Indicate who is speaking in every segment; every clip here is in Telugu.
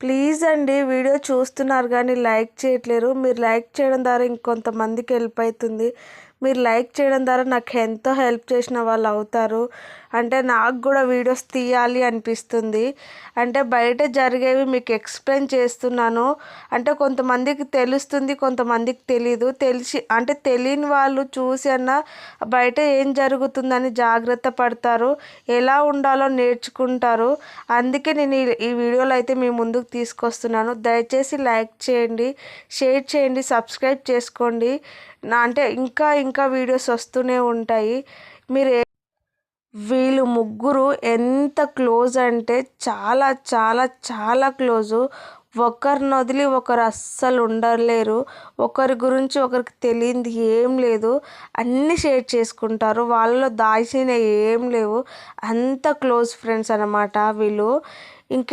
Speaker 1: ప్లీజ్ అండి, వీడియో చూస్తున్నారు కానీ లైక్ చేయట్లేరు. మీరు లైక్ చేయడం ద్వారా ఇంకొంతమందికి హెల్ప్ అవుతుంది. మీరు లైక్ చేయడం ద్వారా నాకు ఎంతో హెల్ప్ చేసిన వాళ్ళు అవుతారు. అంటే నాకు కూడా వీడియోస్ తీయాలి అనిపిస్తుంది. అంటే బయట జరిగేవి మీకు ఎక్స్ప్లెయిన్ చేస్తున్నాను. అంటే కొంతమందికి తెలుస్తుంది, కొంతమందికి తెలీదు. తెలియని వాళ్ళు చూసి అన్న బయట ఏం జరుగుతుందని జాగ్రత్త పడతారు, ఎలా ఉండాలో నేర్చుకుంటారు. అందుకే నేను ఈ వీడియోలో అయితే మీ ముందుకు తీసుకొస్తున్నాను. దయచేసి లైక్ చేయండి, షేర్ చేయండి, సబ్స్క్రైబ్ చేసుకోండి. అంటే ఇంకా వీడియోస్ వస్తూనే ఉంటాయి. వీళ్ళు ముగ్గురు ఎంత క్లోజ్ అంటే చాలా చాలా చాలా క్లోజు. ఒకరిని వదిలి ఒకరు అస్సలు ఉండలేరు. ఒకరి గురించి ఒకరికి తెలియంది ఏం లేదు. అన్నీ షేర్ చేసుకుంటారు. వాళ్ళలో దాచినవి ఏం లేవు. అంత క్లోజ్ ఫ్రెండ్స్ అన్నమాట వీళ్ళు. ఇంక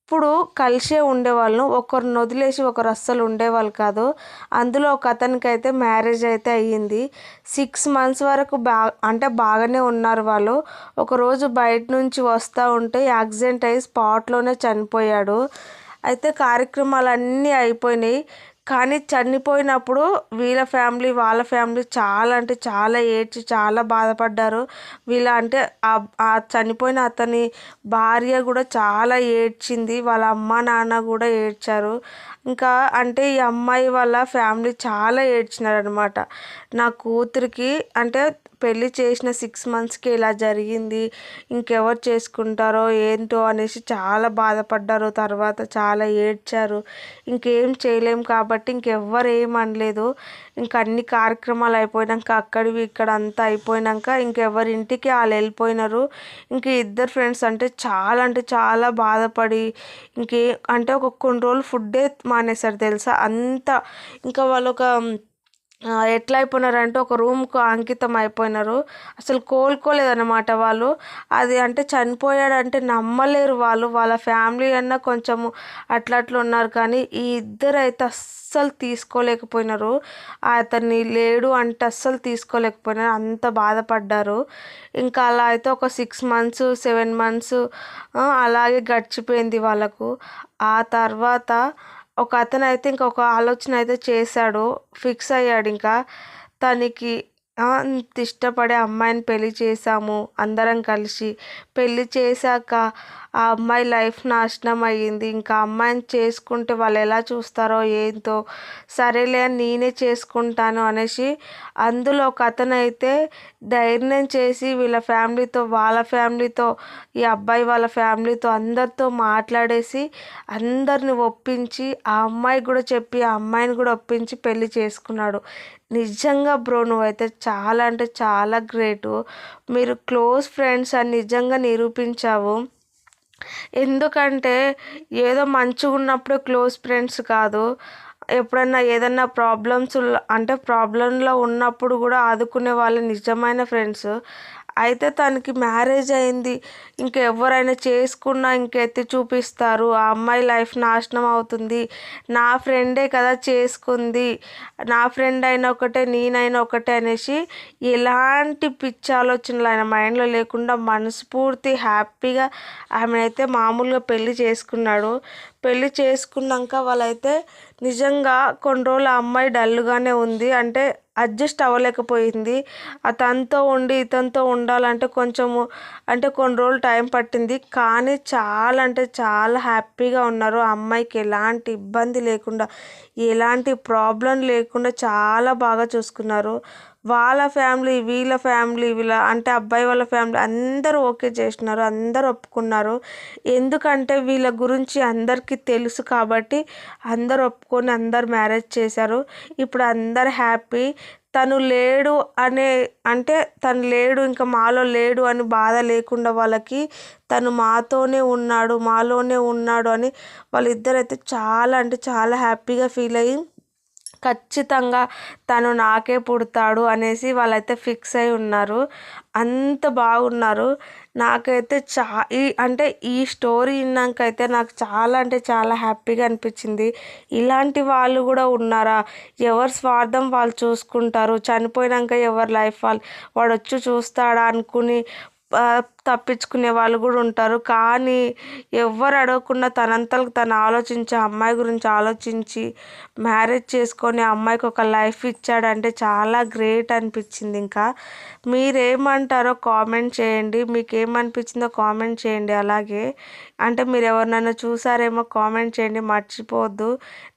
Speaker 1: ఎప్పుడు కలిసే ఉండేవాళ్ళు. ఒకరిని వదిలేసి ఒకరు అస్సలు ఉండేవాళ్ళు కాదు. అందులో ఒక అతనికి అయితే మ్యారేజ్ అయితే అయ్యింది. 6 months వరకు బాగానే ఉన్నారు వాళ్ళు. ఒకరోజు బయట నుంచి వస్తూ ఉంటే యాక్సిడెంట్ అయ్యి స్పాట్లోనే చనిపోయాడు. అయితే కార్యక్రమాలన్నీ అయిపోయినాయి. కానీ చనిపోయినప్పుడు వాళ్ళ ఫ్యామిలీ చాలా అంటే చాలా ఏడ్చి చాలా బాధపడ్డారు. ఆ చనిపోయిన అతని భార్య కూడా చాలా ఏడ్చింది. వాళ్ళ అమ్మ నాన్న కూడా ఏడ్చారు. ఇంకా అంటే ఈ అమ్మాయి వాళ్ళ ఫ్యామిలీ చాలా ఏడ్చినారనమాట. నా కూతురికి అంటే పెళ్ళి చేసిన 6 monthsకి ఇలా జరిగింది, ఇంకెవరు చేసుకుంటారో ఏంటో అనేసి చాలా బాధపడ్డారు. తర్వాత చాలా ఏడ్చారు. ఇంకేం చేయలేం కాబట్టి ఇంకెవ్వరు ఏమనలేదు. ఇంకా అన్ని కార్యక్రమాలు అయిపోయాక అక్కడివి ఇక్కడ అంతా అయిపోయాక ఇంకెవరి ఇంటికి వాళ్ళు వెళ్ళిపోయినారు. ఇంక ఇద్దరు ఫ్రెండ్స్ అంటే చాలా బాధపడి అంటే కొన్ని రోజులు ఫుడ్డే మానేశారు తెలుసా. అంతా ఇంకా వాళ్ళు ఎట్లా అయిపోయినారంటే ఒక రూమ్కు అంకితం అయిపోయినారు. అసలు కోలుకోలేదన్నమాట వాళ్ళు. అది అంటే చనిపోయాడంటే నమ్మలేరు వాళ్ళు. వాళ్ళ ఫ్యామిలీ అన్నా కొంచెము అట్లా ఉన్నారు. కానీ ఈ ఇద్దరు అయితే అస్సలు తీసుకోలేకపోయినారు. అతన్ని లేడు అంటే అస్సలు తీసుకోలేకపోయినారు. అంత బాధపడ్డారు. ఇంకా అలా అయితే ఒక 6 months 7 months అలాగే గడిచిపోయింది వాళ్ళకు. ఆ తర్వాత ఒక అతను అయితే ఇంకొక ఆలోచన అయితే చేశాడు, ఫిక్స్ అయ్యాడు. ఇంకా తనకి అంత ఇష్టపడే అమ్మాయిని పెళ్లి చేశాము అందరం కలిసి. పెళ్లి చేశాక ఆ అమ్మాయి లైఫ్ నాశనం అయ్యింది. ఇంకా అమ్మాయిని చేసుకుంటే వాళ్ళు ఎలా చూస్తారో ఏంటో, సరేలే అని నేనే చేసుకుంటాను అనేసి అందులో ఒక అతను అయితే ధైర్యం చేసి వాళ్ళ ఫ్యామిలీతో ఈ అబ్బాయి వాళ్ళ ఫ్యామిలీతో అందరితో మాట్లాడేసి అందరిని ఒప్పించి ఆ అమ్మాయి కూడా చెప్పి ఆ అమ్మాయిని కూడా ఒప్పించి పెళ్లి చేసుకున్నాడు. నిజంగా బ్రో, నువ్వైతే చాలా అంటే చాలా గ్రేటు. మీరు క్లోజ్ ఫ్రెండ్స్ అని నిజంగా నిరూపించావు. ఎందుకంటే ఏదో మంచిగా ఉన్నప్పుడు క్లోజ్ ఫ్రెండ్స్ కాదు, ఎప్పుడన్నా ఏదన్నా ప్రాబ్లంలో ఉన్నప్పుడు కూడా ఆదుకునే వాళ్ళు నిజమైన ఫ్రెండ్స్. అయితే తనకి మ్యారేజ్ అయింది. ఇంకెవరైనా చేసుకున్నా ఇంకెత్తి చూపిస్తారు, ఆ అమ్మాయి లైఫ్ నాశనం అవుతుంది, నా ఫ్రెండే కదా చేసుకుంది, నా ఫ్రెండ్ అయినా ఒకటే నేనైనా ఒకటే అనేసి ఎలాంటి పిచ్చి ఆలోచనలు ఆయన మైండ్లో లేకుండా మనస్ఫూర్తి హ్యాపీగా ఆమెనైతే మామూలుగా పెళ్లి చేసుకున్నాడు. పెళ్లి చేసుకున్నాక వాళ్ళైతే నిజంగా కొన్ని రోజులు ఆ అమ్మాయి డల్గానే ఉంది. అంటే అడ్జస్ట్ అవ్వలేకపోయింది. తనతో ఉండి ఇతనితో ఉండాలంటే కొంచెము అంటే కొన్ని రోజులు టైం పట్టింది. కానీ చాలా అంటే చాలా హ్యాపీగా ఉన్నారు. ఆ అమ్మాయికి ఎలాంటి ఇబ్బంది లేకుండా, ఎలాంటి ప్రాబ్లం లేకుండా చాలా బాగా చూసుకున్నారు. వాళ్ళ ఫ్యామిలీ వీళ్ళ అంటే అబ్బాయి వాళ్ళ ఫ్యామిలీ అందరూ ఓకే చేసినారు, అందరూ ఒప్పుకున్నారు. ఎందుకంటే వీళ్ళ గురించి అందరికీ తెలుసు కాబట్టి అందరూ ఒప్పుకొని అందరు మ్యారేజ్ చేశారు. ఇప్పుడు అందరు హ్యాపీ. తను లేడు తను లేడు, ఇంకా మాలో లేడు అని బాధ లేకుండా వాళ్ళకి తను మాలోనే ఉన్నాడు అని వాళ్ళిద్దరైతే చాలా అంటే చాలా హ్యాపీగా ఫీల్ అయ్యి ఖచ్చితంగా తను నాకే పుడతాడు అనేసి వాళ్ళైతే ఫిక్స్ అయి ఉన్నారు. అంత బాగున్నారు. నాకైతే ఈ స్టోరీ విన్నాకైతే నాకు చాలా అంటే చాలా హ్యాపీగా అనిపించింది. ఇలాంటి వాళ్ళు కూడా ఉన్నారా? ఎవరి స్వార్థం వాళ్ళు చూసుకుంటారు, చనిపోయాక ఎవరి లైఫ్ వాడు వచ్చి చూస్తాడా అనుకుని తప్పించుకునే వాళ్ళు కూడా ఉంటారు. కానీ ఎవ్వరు అడగకుండా తనంతలకు తను ఆలోచించి అమ్మాయి గురించి ఆలోచించి మ్యారేజ్ చేసుకొని అమ్మాయికి ఒక లైఫ్ ఇచ్చాడంటే చాలా గ్రేట్ అనిపించింది. ఇంకా మీరేమంటారో కామెంట్ చేయండి, మీకు ఏమనిపించిందో కామెంట్ చేయండి. అలాగే అంటే మీరు ఎవరినైనా చూసారేమో కామెంట్ చేయండి, మర్చిపోవద్దు.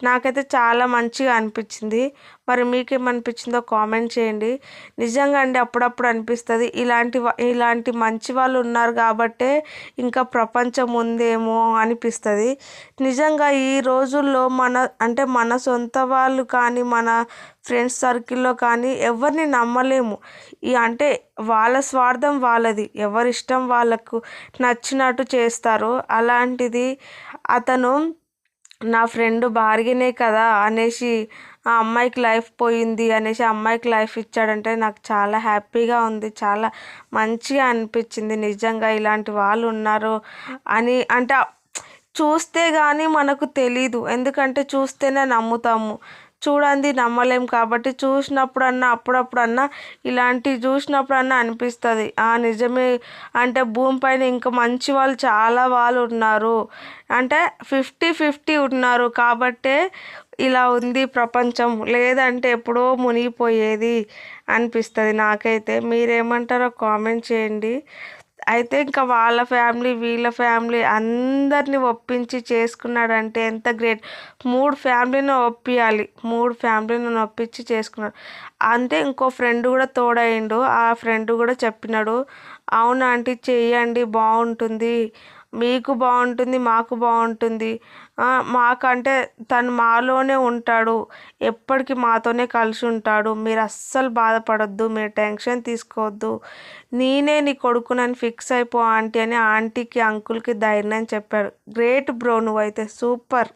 Speaker 1: నాకైతే చాలా మంచిగా అనిపించింది. మరి మీకేమనిపించిందో కామెంట్ చేయండి. నిజంగా అండి అప్పుడప్పుడు అనిపిస్తుంది ఇలాంటి మంచి వాళ్ళు ఉన్నారు కాబట్టే ఇంకా ప్రపంచం ఉందేమో అనిపిస్తుంది. నిజంగా ఈ రోజుల్లో మన సొంత వాళ్ళు కానీ మన ఫ్రెండ్స్ సర్కిల్లో కానీ ఎవరిని నమ్మలేము. అంటే వాళ్ళ స్వార్థం వాళ్ళది, ఎవరిష్టం వాళ్ళకు నచ్చినట్టు చేస్తారు. అలాంటిది అతను నా ఫ్రెండ్ బార్గెనే కదా అనేసి ఆ అమ్మాయికి లైఫ్ పోయింది అనేసి అమ్మాయికి లైఫ్ ఇచ్చాడంటే నాకు చాలా హ్యాపీగా ఉంది, చాలా మంచిగా అనిపించింది. నిజంగా ఇలాంటి వాళ్ళు ఉన్నారు అని అంటే చూస్తే కానీ మనకు తెలీదు, ఎందుకంటే చూస్తేనే నమ్ముతాము, చూడండి నమ్మలేం. కాబట్టి అప్పుడప్పుడన్నా ఇలాంటివి చూసినప్పుడన్నా అనిపిస్తుంది నిజమే. అంటే భూమిపైన ఇంకా మంచి వాళ్ళు చాలా వాళ్ళు ఉన్నారు, అంటే 50-50 ఉన్నారు కాబట్టే ఇలా ఉంది ప్రపంచం, లేదంటే ఎప్పుడో మునిగిపోయేది అనిపిస్తుంది నాకైతే. మీరేమంటారో కామెంట్ చేయండి. అయితే ఇంకా వాళ్ళ ఫ్యామిలీ వీళ్ళ ఫ్యామిలీ అందరినీ ఒప్పించి చేసుకున్నాడంటే ఎంత గ్రేట్. 3 ఫ్యామిలీని ఒప్పియాలి, 3 ఫ్యామిలీని ఒప్పించి చేసుకున్నాడు. అంటే ఇంకో ఫ్రెండ్ కూడా తోడయిండు. ఆ ఫ్రెండ్ కూడా చెప్పినాడు, అవునా ఆంటీ చెయ్యండి బాగుంటుంది, మీకు బాగుంటుంది మాకు బాగుంటుంది, మాకంటే తను మాలోనే ఉంటాడు, ఎప్పటికీ మాతోనే కలిసి ఉంటాడు, మీరు అస్సలు బాధపడొద్దు, మీరు టెన్షన్ తీసుకోవద్దు, నేనే నీ కొడుకునని ఫిక్స్ అయిపో ఆంటీ అని ఆంటీకి అంకుల్కి ధైర్యం చెప్పాడు. గ్రేట్ బ్రో, నువ్వైతే సూపర్.